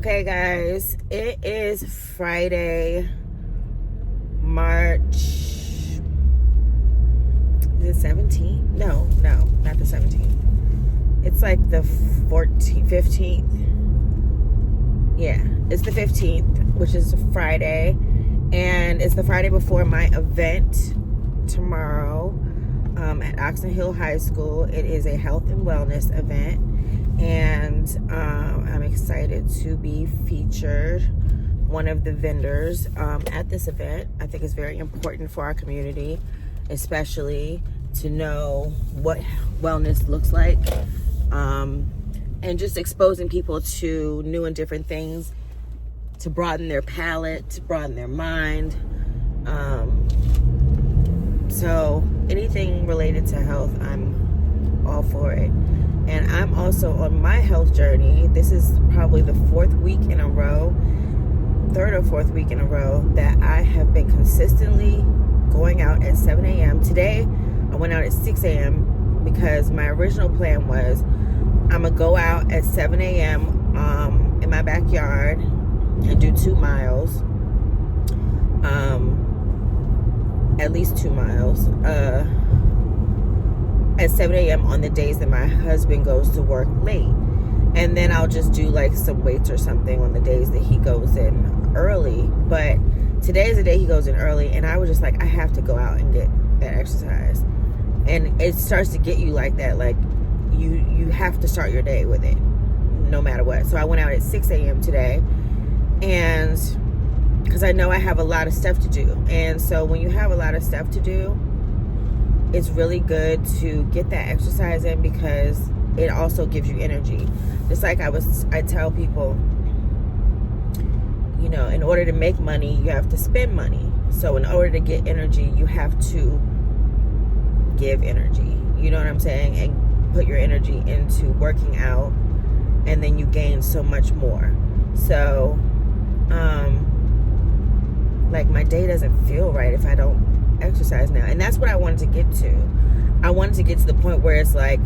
Okay, guys, it is Friday, March, is it 17th? No, not the 17th. It's like the 14th, 15th. Yeah, it's the 15th, which is Friday, and it's the Friday before my event tomorrow at Oxon Hill High School. It is a health and wellness event, and I'm excited to be featured, one of the vendors at this event. I think it's very important for our community, especially to know what wellness looks like, and just exposing people to new and different things to broaden their palate, to broaden their mind. So anything related to health, I'm all for it. And I'm also on my health journey. This is probably the third or fourth week in a row that I have been consistently going out at 7 a.m. Today, I went out at 6 a.m. because my original plan was I'm going to go out at 7 a.m. In my backyard and do 2 miles. At least 2 miles. At 7 a.m. on the days that my husband goes to work late. And then I'll just do like some weights or something on the days that he goes in early. But today is the day he goes in early, and I was just like, I have to go out and get that exercise. And it starts to get you like that, like you have to start your day with it no matter what. So I went out at 6 a.m. today, and because I know I have a lot of stuff to do. And so when you have a lot of stuff to do, it's really good to get that exercise in, because it also gives you energy. Just like I tell people, you know, in order to make money, you have to spend money. So in order to get energy, you have to give energy. You know what I'm saying? And put your energy into working out, and then you gain so much more. So, like, my day doesn't feel right if I don't exercise now. And that's what I wanted to get to. I wanted to get to the point where it's like,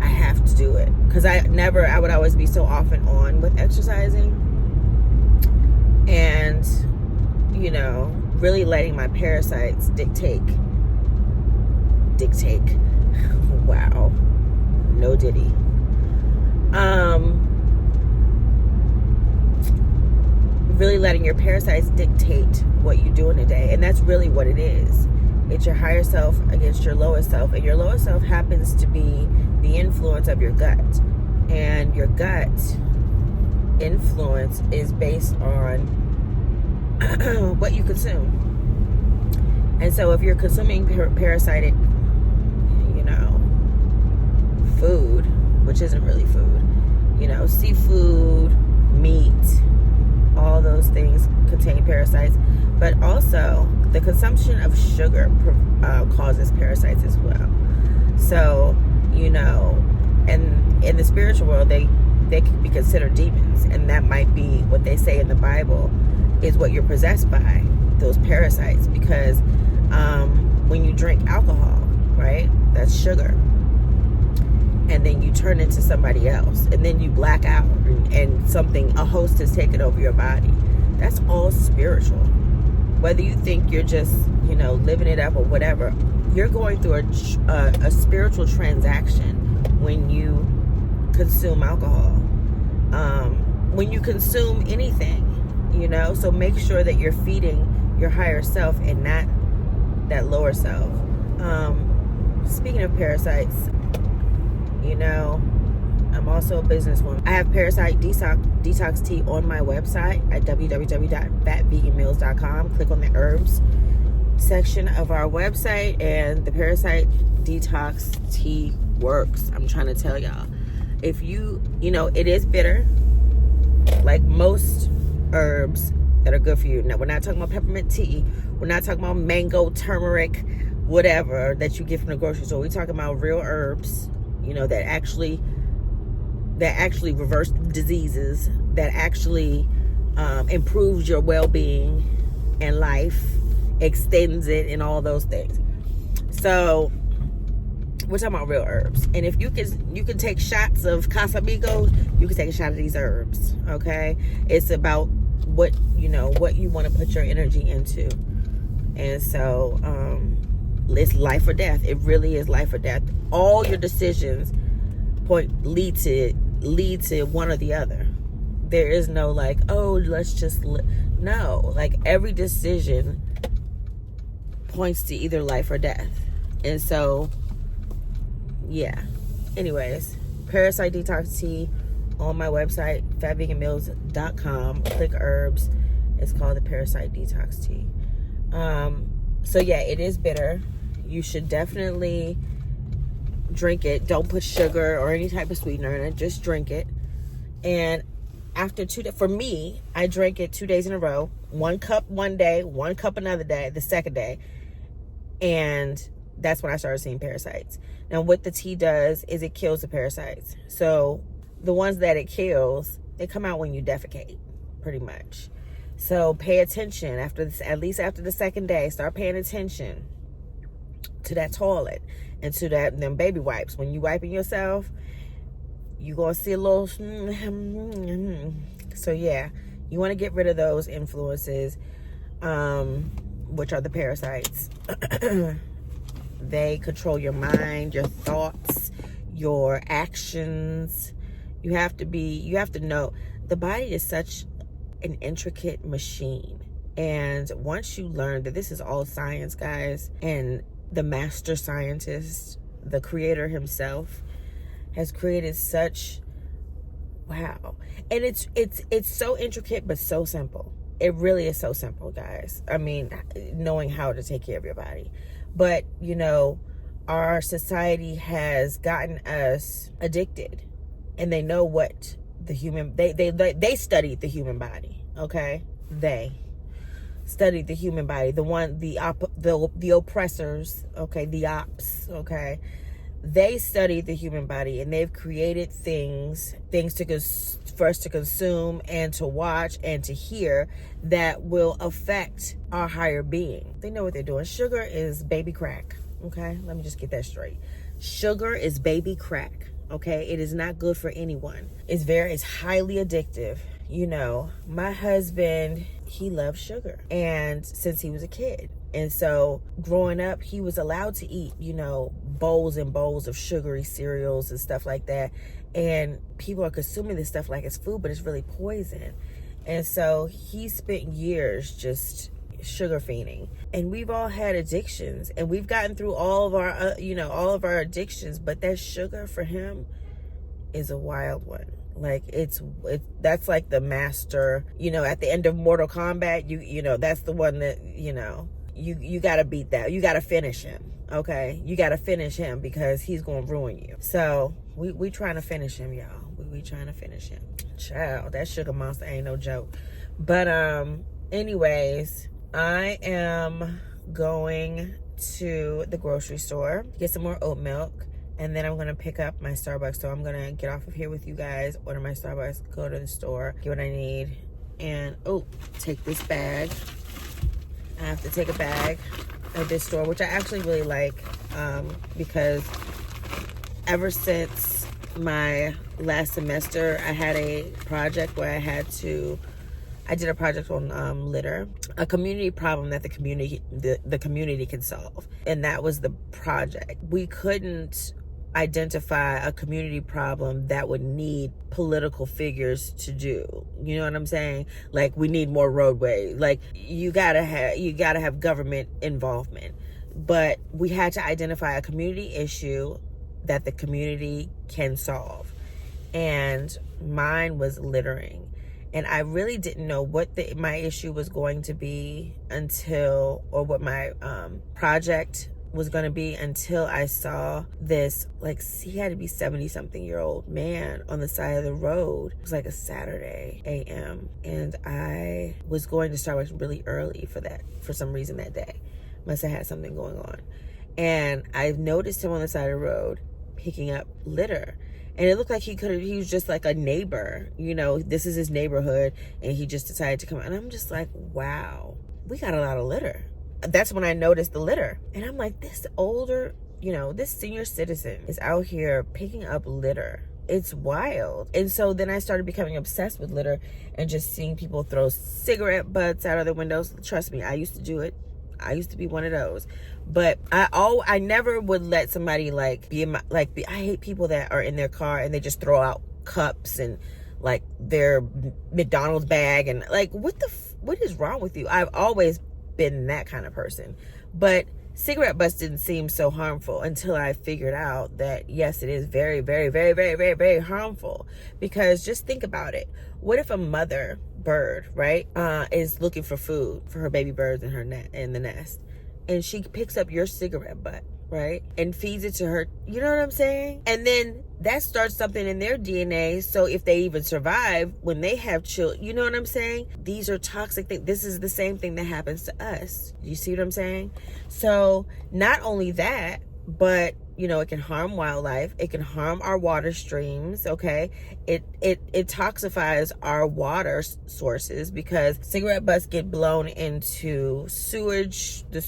I have to do it. Because I would always be so off and on with exercising. And, you know, really letting my parasites dictate. Wow. No diddy. Really letting your parasites dictate what you do in a day. And that's really what it is. It's your higher self against your lower self. And your lower self happens to be the influence of your gut. And your gut influence is based on what you consume. And so if you're consuming parasitic, you know, food, which isn't really food, you know, seafood, meat, all those things contain parasites. But also the consumption of sugar causes parasites as well. So, you know, and in the spiritual world, they can be considered demons, and that might be what they say in the Bible is what you're possessed by, those parasites. Because when you drink alcohol, right, that's sugar, and then you turn into somebody else, and then you black out, and a host has taken over your body. That's all spiritual. Whether you think you're just, you know, living it up or whatever, you're going through a spiritual transaction when you consume alcohol, when you consume anything, you know. So make sure that you're feeding your higher self and not that lower self. Speaking of parasites, you know, I'm also a businesswoman. I have parasite detox tea on my website at www.fatveganmeals.com. Click on the herbs section of our website, and the parasite detox tea works. I'm trying to tell y'all. If you know, it is bitter, like most herbs that are good for you. Now, we're not talking about peppermint tea. We're not talking about mango, turmeric, whatever that you get from the grocery store. We're talking about real herbs, you know, that actually reverse diseases, that actually improves your well-being and life, extends it, and all those things. So We're talking about real herbs. And if you can take shots of Casamigos, you can take a shot of these herbs. Okay? It's about what you want to put your energy into. And so it's life or death. It really is life or death. All your decisions lead to one or the other. There is no like, oh, let's just no. Like, every decision points to either life or death. And so, yeah. Anyways, Parasite Detox Tea on my website, fatveganmeals.com. Click herbs. It's called the Parasite Detox Tea. So yeah, it is bitter. You should definitely drink it. Don't put sugar or any type of sweetener in it. Just drink it. And after for me, I drank it 2 days in a row. 1 cup one day, 1 cup another day, the second day. And that's when I started seeing parasites. Now, what the tea does is it kills the parasites. So the ones that it kills, they come out when you defecate, pretty much. So pay attention at least after the second day. Start paying attention to that toilet and to them baby wipes. When you wiping yourself, you gonna see a little. So yeah, you want to get rid of those influences, which are the parasites. They control your mind, your thoughts, your actions. You have to know the body is such an intricate machine. And once you learn that this is all science, guys, and the master scientist, the creator himself, has created such, wow. And it's so intricate but so simple. It really is so simple, guys. I mean, knowing how to take care of your body. But, our society has gotten us addicted, and they know what they studied the human body. Okay, they studied the human body. The oppressors. Okay, the ops. Okay, they studied the human body, and they've created things for us to consume and to watch and to hear that will affect our higher being. They know what they're doing. Sugar is baby crack. Okay, let me just get that straight. Sugar is baby crack. Okay, it is not good for anyone. It's highly addictive. My husband, he loves sugar, and since he was a kid. And so growing up, he was allowed to eat, bowls and bowls of sugary cereals and stuff like that. And people are consuming this stuff like it's food, but it's really poison. And so he spent years just sugar fiending. And we've all had addictions, and we've gotten through all of our addictions, but that sugar for him is a wild one. Like that's like the master, at the end of Mortal Kombat, that's the one that, you got to beat that. You got to finish him. Okay. You got to finish him because he's going to ruin you. So we trying to finish him, y'all. We trying to finish him. Child, that sugar monster ain't no joke. But, anyways, I am going to the grocery store, get some more oat milk, and then I'm going to pick up my Starbucks. So I'm going to get off of here with you guys, order my Starbucks, go to the store, get what I need, and, take this bag. I have to take a bag at this store, which I actually really like, because ever since my last semester, I had a project where I did a project on litter, a community problem that the community can solve. And that was the project. We couldn't identify a community problem that would need political figures to do. You know what I'm saying? Like, we need more roadways. Like, you gotta have government involvement. But we had to identify a community issue that the community can solve. And mine was littering. And I really didn't know what my issue was going to be or what my project was going to be until I saw this, he had to be 70-something-year-old man on the side of the road. It was like a Saturday a.m. And I was going to Starbucks really early for some reason that day. Must have had something going on. And I noticed him on the side of the road picking up litter. And it looked like he was just like a neighbor, this is his neighborhood, and he just decided to come. And I'm just like, wow, we got a lot of litter. That's when I noticed the litter. And I'm like, this older you know, this senior citizen is out here picking up litter. It's wild. And so then I started becoming obsessed with litter and just seeing people throw cigarette butts out of their windows. Trust me, I used to do it. I used to be one of those. But I never would let somebody like be in my, like, I hate people that are in their car and they just throw out cups and like their McDonald's bag and like, what is wrong with you? I've always been that kind of person. But cigarette butts didn't seem so harmful until I figured out that yes, it is very, very, very, very, very, very harmful. Because just think about it. What if a mother bird, right, is looking for food for her baby birds in her in the nest, and she picks up your cigarette butt, right, and feeds it to her? You know what I'm saying? And then that starts something in their DNA. So if they even survive when they have children, you know what I'm saying? These are toxic things. This is the same thing that happens to us. You see what I'm saying? So not only that, but you know, it can harm wildlife. It can harm our water streams. Okay, it toxifies our water sources because cigarette butts get blown into sewage. The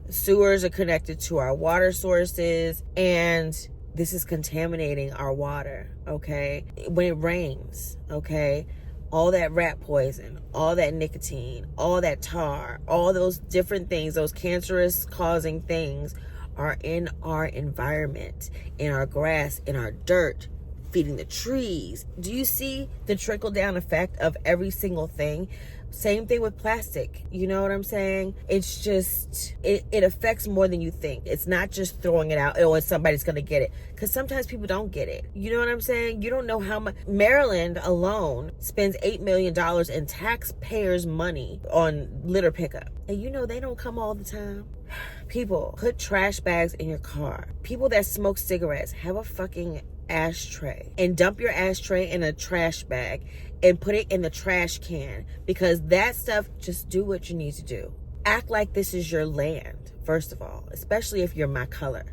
sewers are connected to our water sources, and this is contaminating our water. Okay, when it rains, okay, all that rat poison, all that nicotine, all that tar, all those different things, those cancerous causing things are in our environment, in our grass, in our dirt, feeding the trees. Do you see the trickle down effect of every single thing? Same thing with plastic. You know what I'm saying? It's just, it affects more than you think. It's not just throwing it out, oh, somebody's going to get it. Because sometimes people don't get it. You know what I'm saying? You don't know how much. Maryland alone spends $8 million in taxpayers' money on litter pickup. And you know they don't come all the time. People, put trash bags in your car. People that smoke cigarettes, have a fucking ashtray and dump your ashtray in a trash bag and put it in the trash can, because that stuff, just do what you need to do. Act like this is your land, first of all, especially if you're my color.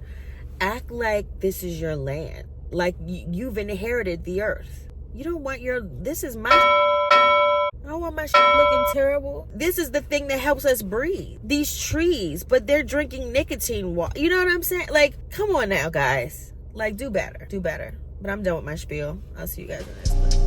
Act like this is your land, like you've inherited the earth. You don't want this is my I don't want my looking terrible. This is the thing that helps us breathe. These trees, but they're drinking nicotine water. You know what I'm saying? Like, come on now, guys. Like, do better. Do better. But I'm done with my spiel. I'll see you guys in the next one.